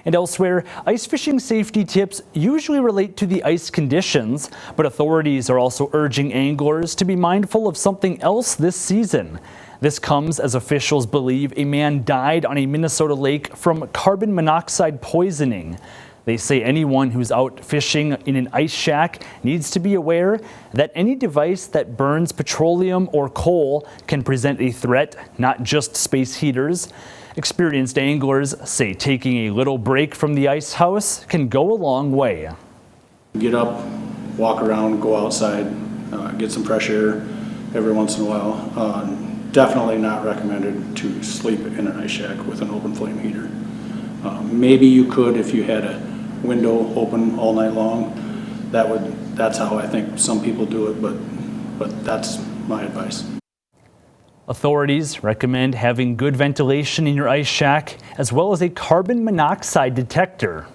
And elsewhere, ice fishing safety tips usually relate to the ice conditions, but authorities are also urging anglers to be mindful of something else this season. This comes as officials believe a man died on a Minnesota lake from carbon monoxide poisoning. They say anyone who's out fishing in an ice shack needs to be aware that any device that burns petroleum or coal can present a threat, not just space heaters. Experienced anglers say taking a little break from the ice house can go a long way. Get up, walk around, go outside, get some fresh air every once in a while. Definitely not recommended to sleep in an ice shack with an open flame heater. Maybe you could if you had a window open all night long. That's how I think some people do it, but that's my advice. Authorities recommend having good ventilation in your ice shack, as well as a carbon monoxide detector.